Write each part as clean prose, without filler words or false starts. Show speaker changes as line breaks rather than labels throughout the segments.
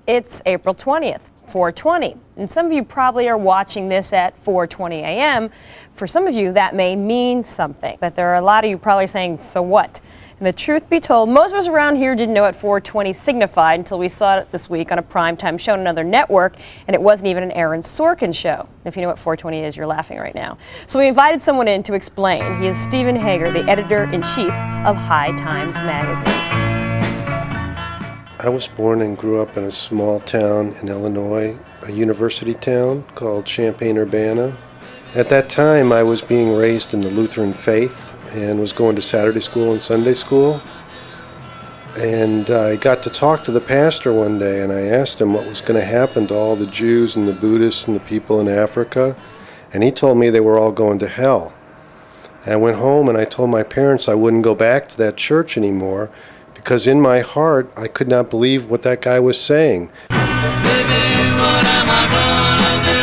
It's April 20th, 4:20, and some of you probably are watching this at 4:20 a.m. For some of you, that may mean something, but there are a lot of you probably saying, so what? And the truth be told, most of us around here didn't know what 4:20 signified until we saw it this week on a primetime show on another network, and it wasn't even an Aaron Sorkin show. If you know what 4:20 is, you're laughing right now. So we invited someone in to explain. He is Stephen Hager, the editor-in-chief of High Times magazine.
I was born and grew up in a small town in Illinois, a university town called Champaign-Urbana. At that time, I was being raised in the Lutheran faith and was going to Saturday school and Sunday school. And I got to talk to the pastor one day, and I asked him what was going to happen to all the Jews and the Buddhists and the people in Africa. And he told me they were all going to hell. And I went home and I told my parents I wouldn't go back to that church anymore, because in my heart, I could not believe what that guy was saying.
Baby, what am I gonna do?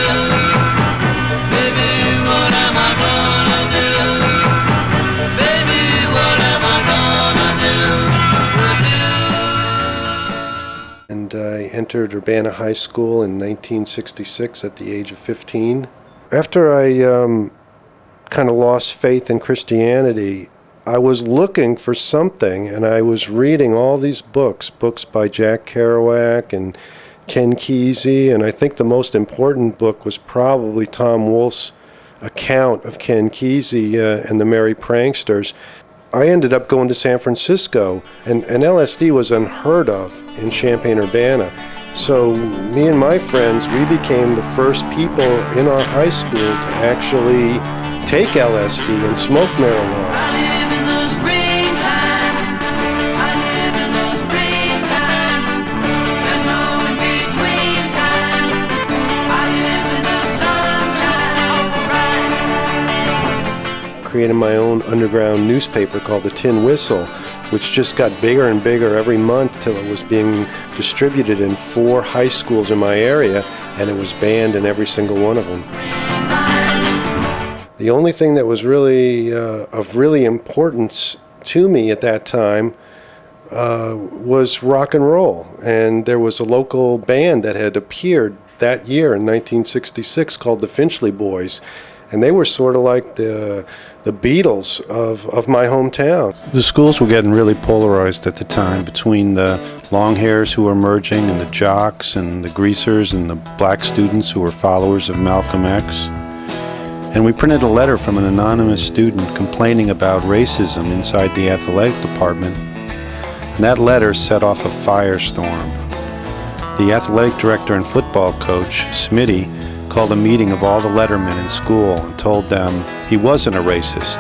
Baby, what am I gonna do? Baby, what am I gonna do with you?
And I entered Urbana High School in 1966 at the age of 15. After I kind of lost faith in Christianity, I was looking for something, and I was reading all these books by Jack Kerouac and Ken Kesey, and I think the most important book was probably Tom Wolfe's account of Ken Kesey and the Merry Pranksters. I ended up going to San Francisco, and LSD was unheard of in Champaign-Urbana. So me and my friends, we became the first people in our high school to actually take LSD and smoke marijuana. Created my own underground newspaper called the Tin Whistle, which just got bigger and bigger every month till it was being distributed in 4 high schools in my area, and it was banned in every single one of them. The only thing that was really of really importance to me at that time was rock and roll, and there was a local band that had appeared that year in 1966 called the Finchley Boys. And they were sort of like the Beatles of my hometown. The schools were getting really polarized at the time between the long hairs who were emerging and the jocks and the greasers and the black students who were followers of Malcolm X. And we printed a letter from an anonymous student complaining about racism inside the athletic department. And that letter set off a firestorm. The athletic director and football coach, Smitty, called a meeting of all the lettermen in school and told them he wasn't a racist.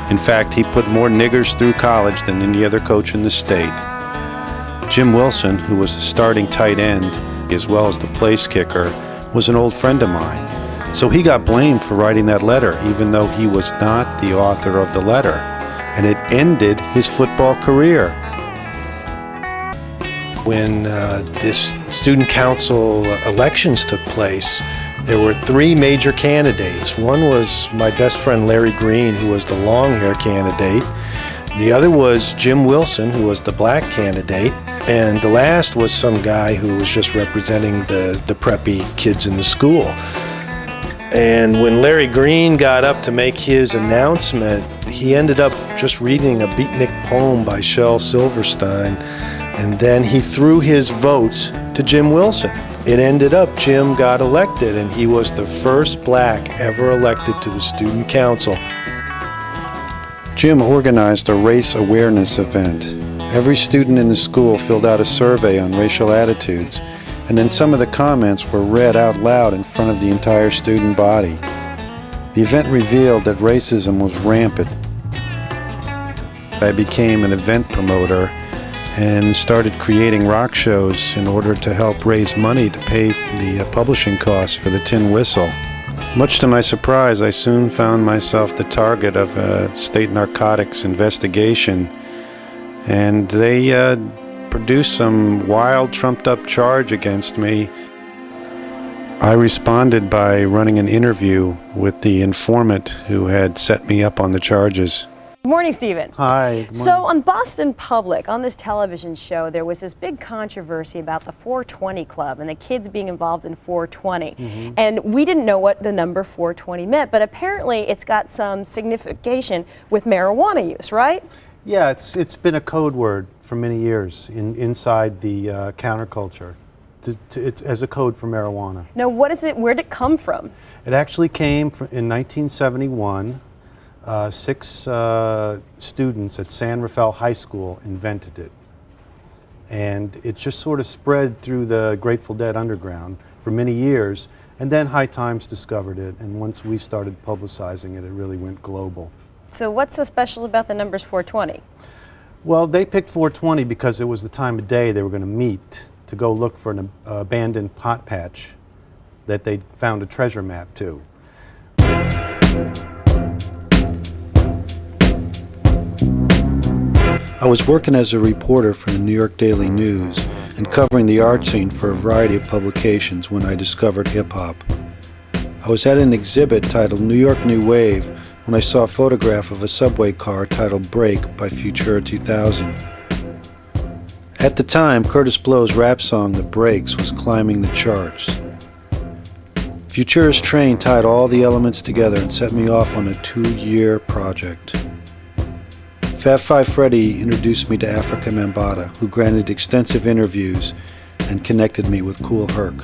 In fact, he put more niggers through college than any other coach in the state. Jim Wilson, who was the starting tight end as well as the place kicker, was an old friend of mine. So he got blamed for writing that letter, even though he was not the author of the letter. And it ended his football career. When this student council elections took place, there were 3 major candidates. One was my best friend Larry Green, who was the long-hair candidate. The other was Jim Wilson, who was the black candidate. And the last was some guy who was just representing the preppy kids in the school. And when Larry Green got up to make his announcement, he ended up just reading a beatnik poem by Shel Silverstein. And then he threw his votes to Jim Wilson. It ended up Jim got elected, and he was the first black ever elected to the student council. Jim organized a race awareness event. Every student in the school filled out a survey on racial attitudes, and then some of the comments were read out loud in front of the entire student body. The event revealed that racism was rampant. I became an event promoter and started creating rock shows in order to help raise money to pay the publishing costs for the Tin Whistle. Much to my surprise, I soon found myself the target of a state narcotics investigation, and they produced some wild, trumped-up charge against me. I responded by running an interview with the informant who had set me up on the charges.
Good morning, Stephen.
Hi. Good
So
morning.
on Boston Public, on this television show, there was this big controversy about the 420 Club and the kids being involved in 420. And we didn't know what the number 420 meant, but apparently it's got some signification with marijuana use, right?
Yeah, it's been a code word for many years inside the counterculture. It's as a code for marijuana.
Now, what is it? Where did it come from?
It actually came in 1971. Six students at San Rafael High School invented it. And it just sort of spread through the Grateful Dead underground for many years. And then High Times discovered it. And once we started publicizing it, it really went global.
So what's so special about the numbers 420?
Well, they picked 420 because it was the time of day they were going to meet to go look for an abandoned pot patch that they found a treasure map to. I was working as a reporter for the New York Daily News and covering the art scene for a variety of publications when I discovered hip-hop. I was at an exhibit titled New York New Wave when I saw a photograph of a subway car titled Break by Futura 2000. At the time, Curtis Blow's rap song The Breaks was climbing the charts. Futura's train tied all the elements together and set me off on a 2-year project. Fab Five Freddy introduced me to Africa Mambata, who granted extensive interviews and connected me with Kool Herc.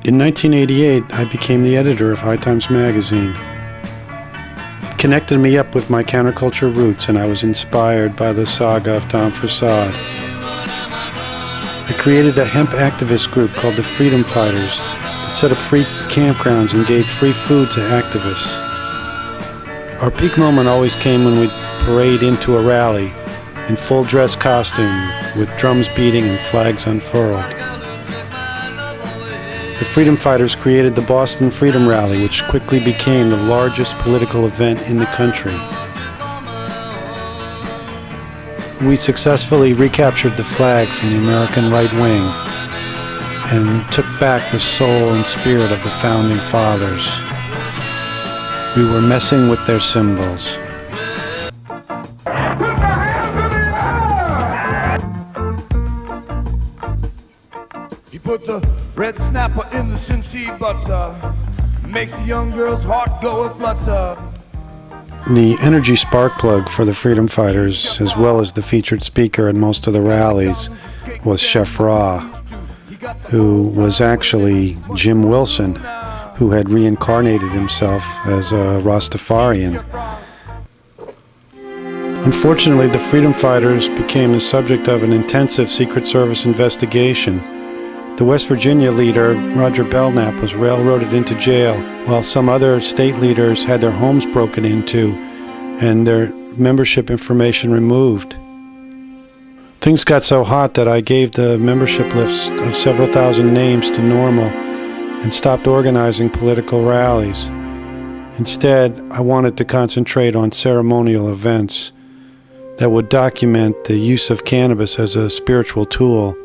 In 1988, I became the editor of High Times magazine. It connected me up with my counterculture roots, and I was inspired by the saga of Tom Forcade. I created a hemp activist group called the Freedom Fighters that set up free campgrounds and gave free food to activists. Our peak moment always came when we'd parade into a rally in full dress costume with drums beating and flags unfurled. The Freedom Fighters created the Boston Freedom Rally, which quickly became the largest political event in the country. We successfully recaptured the flag from the American right wing and took back the soul and spirit of the founding fathers. We were messing with their symbols.
He put the red snapper in the Cincy butter, makes the young girl's heart go a-flutter.
The energy spark plug for the Freedom Fighters, as well as the featured speaker at most of the rallies, was Chef Ra, who was actually Jim Wilson, who had reincarnated himself as a Rastafarian. Unfortunately, the Freedom Fighters became the subject of an intensive Secret Service investigation. The West Virginia leader, Roger Belknap, was railroaded into jail, while some other state leaders had their homes broken into and their membership information removed. Things got so hot that I gave the membership list of several thousand names to Normal and stopped organizing political rallies. Instead, I wanted to concentrate on ceremonial events that would document the use of cannabis as a spiritual tool